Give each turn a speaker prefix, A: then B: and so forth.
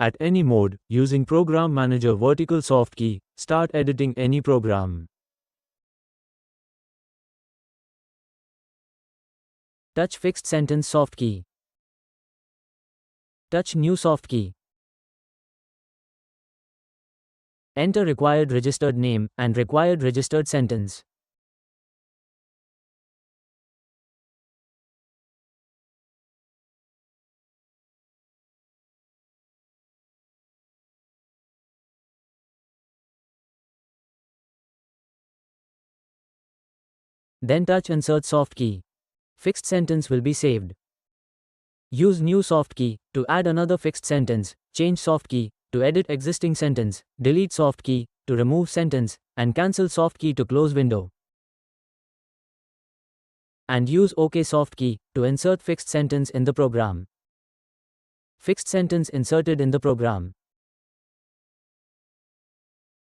A: At any mode, using Program Manager vertical soft key, start editing any program.
B: Touch fixed sentence soft key. Touch new soft key. Enter required registered name and required registered sentence. Then touch insert soft key. Fixed sentence will be saved. Use new soft key to add another fixed sentence, change soft key to edit existing sentence, delete soft key to remove sentence, and cancel soft key to close window. And use OK soft key to insert fixed sentence in the program. Fixed sentence inserted in the program.